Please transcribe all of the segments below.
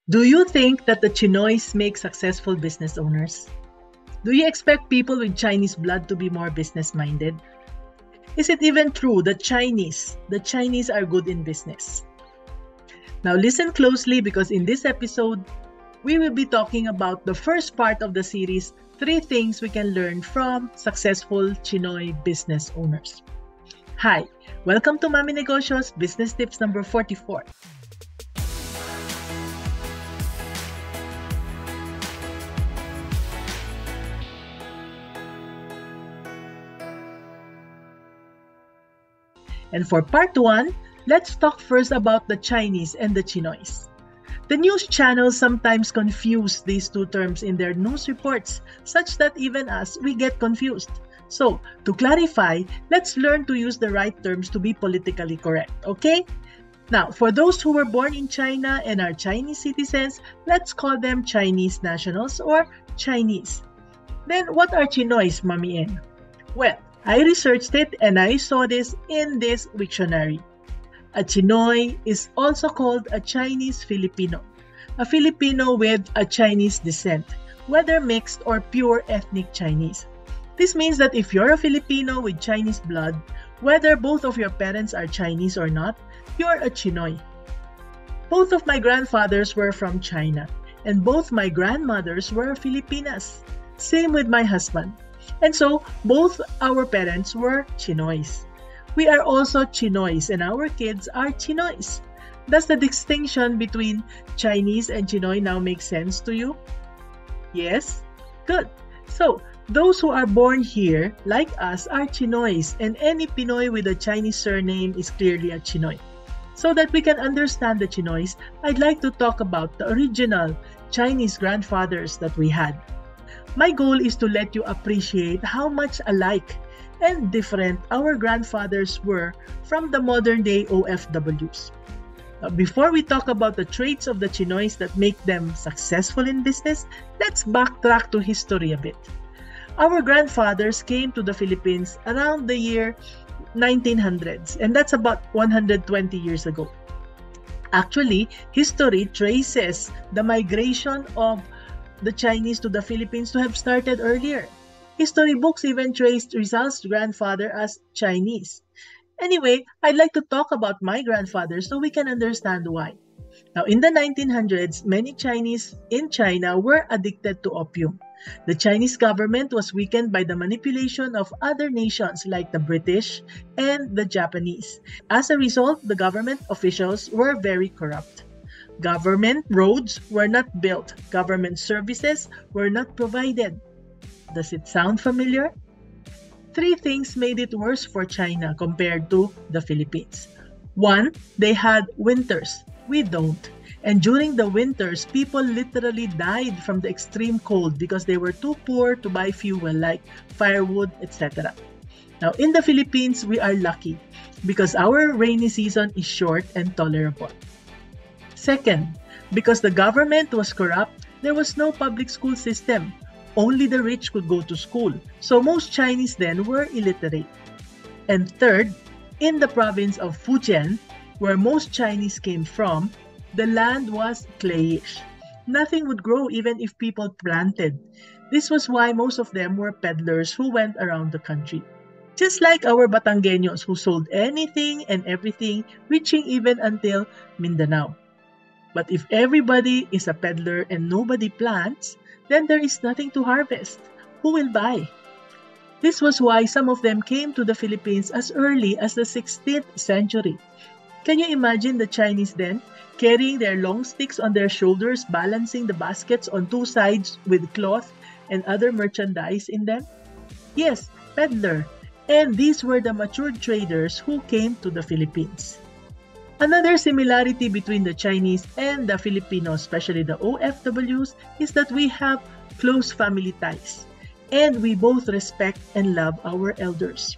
Do you think that the Chinoys make successful business owners? Do you expect people with Chinese blood to be more business-minded? Is it even true that the Chinese are good in business? Now listen closely because in this episode, we will be talking about the first part of the series, 3 things we can learn from successful Chinoy business owners. Hi, welcome to Mami Negosyo's Business Tips number 44. And for part 1, let's talk first about the Chinese and the Chinoys. The news channels sometimes confuse these two terms in their news reports, such that even us, we get confused. So, to clarify, let's learn to use the right terms to be politically correct, okay? Now, for those who were born in China and are Chinese citizens, let's call them Chinese nationals or Chinese. Then, what are Chinoys, Mami N? Well, I researched it and I saw this in this dictionary. A Chinoy is also called a Chinese Filipino, a Filipino with a Chinese descent, whether mixed or pure ethnic Chinese. This means that if you're a Filipino with Chinese blood, whether both of your parents are Chinese or not, you're a Chinoy. Both of my grandfathers were from China, and both my grandmothers were Filipinas. Same with my husband. And so, both our parents were Chinoys. We are also Chinoys and our kids are Chinoys. Does the distinction between Chinese and Chinoy now make sense to you? Yes? Good. So, those who are born here, like us, are Chinoys, and any Pinoy with a Chinese surname is clearly a Chinoy. So that we can understand the Chinoys, I'd like to talk about the original Chinese grandfathers that we had. My goal is to let you appreciate how much alike and different our grandfathers were from the modern-day OFWs. Before we talk about the traits of the Chinoys that make them successful in business, let's backtrack to history a bit. Our grandfathers came to the Philippines around the year 1900s, and that's about 120 years ago. Actually, history traces the migration of the Chinese to the Philippines to have started earlier. History books even traced Rizal's grandfather as Chinese. Anyway, I'd like to talk about my grandfather so we can understand why. Now, in the 1900s, many Chinese in China were addicted to opium. The Chinese government was weakened by the manipulation of other nations like the British and the Japanese. As a result, the government officials were very corrupt. Government roads were not built. Government services were not provided. Does it sound familiar? 3 things made it worse for China compared to the Philippines. 1, they had winters. We don't. And during the winters, people literally died from the extreme cold because they were too poor to buy fuel like firewood, etc. Now, in the Philippines, we are lucky because our rainy season is short and tolerable. Second, because the government was corrupt, there was no public school system. Only the rich could go to school, so most Chinese then were illiterate. And third, in the province of Fujian, where most Chinese came from, the land was clayish. Nothing would grow even if people planted. This was why most of them were peddlers who went around the country. Just like our Batangueños who sold anything and everything, reaching even until Mindanao. But if everybody is a peddler and nobody plants, then there is nothing to harvest. Who will buy? This was why some of them came to the Philippines as early as the 16th century. Can you imagine the Chinese then, carrying their long sticks on their shoulders, balancing the baskets on 2 sides with cloth and other merchandise in them? Yes, peddler. And these were the matured traders who came to the Philippines. Another similarity between the Chinese and the Filipinos, especially the OFWs, is that we have close family ties, and we both respect and love our elders.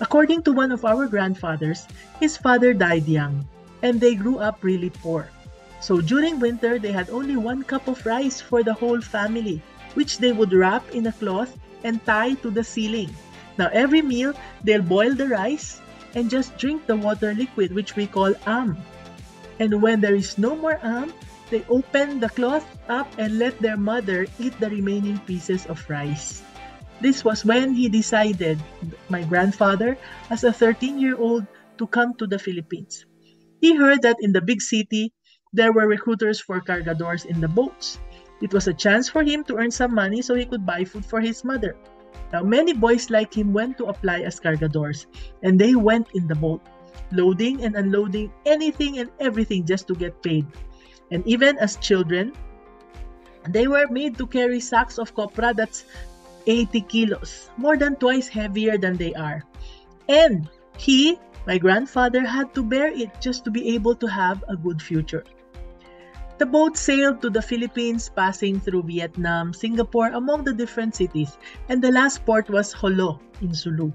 According to one of our grandfathers, his father died young, and they grew up really poor. So during winter, they had only 1 cup of rice for the whole family, which they would wrap in a cloth and tie to the ceiling. Now every meal, they'll boil the rice and just drink the water liquid which we call And when there is no more They opened the cloth up and let their mother eat the remaining pieces of rice. This was when he decided, my grandfather, as a 13-year-old, to come to the Philippines. He heard that in the big city, there were recruiters for cargadores in the boats. It was a chance for him to earn some money so he could buy food for his mother. Now, many boys like him went to apply as cargadores, and they went in the boat, loading and unloading anything and everything just to get paid. And even as children, they were made to carry sacks of copra that's 80 kilos, more than twice heavier than they are. And he, my grandfather, had to bear it just to be able to have a good future. The boat sailed to the Philippines, passing through Vietnam, Singapore, among the different cities, and the last port was Jolo in Sulu.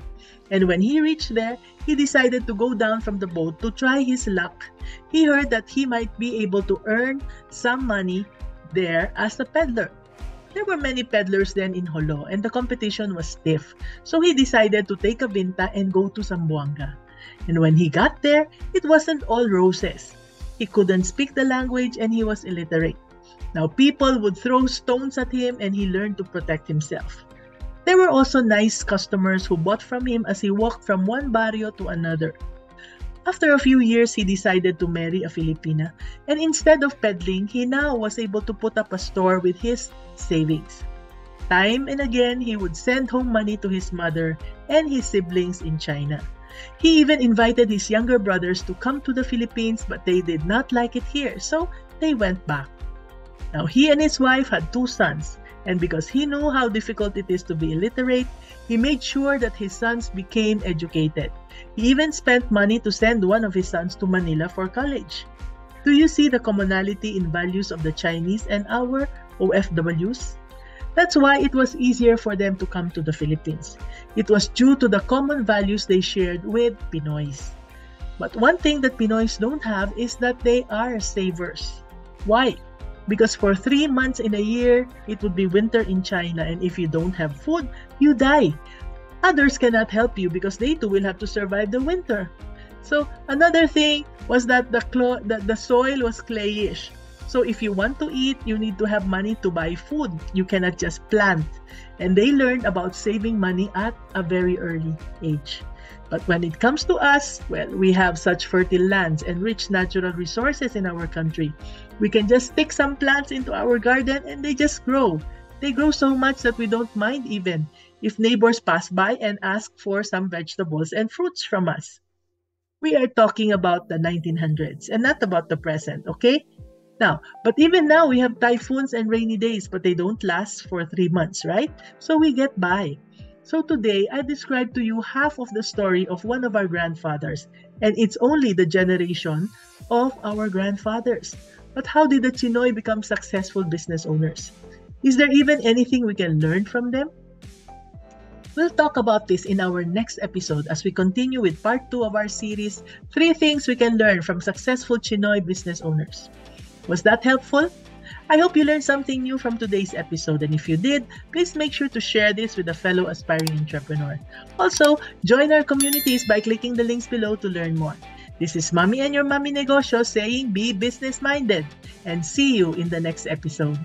And when he reached there, he decided to go down from the boat to try his luck. He heard that he might be able to earn some money there as a peddler. There were many peddlers then in Jolo, and the competition was stiff. So he decided to take a vinta and go to Zamboanga. And when he got there, it wasn't all roses. He couldn't speak the language and he was illiterate. Now people would throw stones at him and he learned to protect himself. There were also nice customers who bought from him as he walked from one barrio to another. After a few years, he decided to marry a Filipina, and instead of peddling, he now was able to put up a store with his savings. Time and again, he would send home money to his mother and his siblings in China. He even invited his younger brothers to come to the Philippines, but they did not like it here, so they went back. Now, he and his wife had 2 sons, and because he knew how difficult it is to be illiterate, he made sure that his sons became educated. He even spent money to send one of his sons to Manila for college. Do you see the commonality in values of the Chinese and our OFWs? That's why it was easier for them to come to the Philippines. It was due to the common values they shared with Pinoys. But one thing that Pinoys don't have is that they are savers. Why? Because for 3 months in a year, it would be winter in China, and if you don't have food, you die. Others cannot help you because they too will have to survive the winter. So another thing was that the soil was clayish. So if you want to eat, you need to have money to buy food. You cannot just plant. And they learned about saving money at a very early age. But when it comes to us, well, we have such fertile lands and rich natural resources in our country. We can just stick some plants into our garden and they just grow. They grow so much that we don't mind even if neighbors pass by and ask for some vegetables and fruits from us. We are talking about the 1900s and not about the present, okay? But even now, we have typhoons and rainy days, but they don't last for 3 months, right? So we get by. So today, I described to you half of the story of one of our grandfathers, and it's only the generation of our grandfathers. But how did the Chinoy become successful business owners? Is there even anything we can learn from them? We'll talk about this in our next episode as we continue with part 2 of our series, 3 Things We Can Learn from Successful Chinoy Business Owners. Was that helpful? I hope you learned something new from today's episode, and if you did, please make sure to share this with a fellow aspiring entrepreneur. Also, join our communities by clicking the links below to learn more. This is Mommy and your Mommy Negosyo saying be business-minded, and see you in the next episode.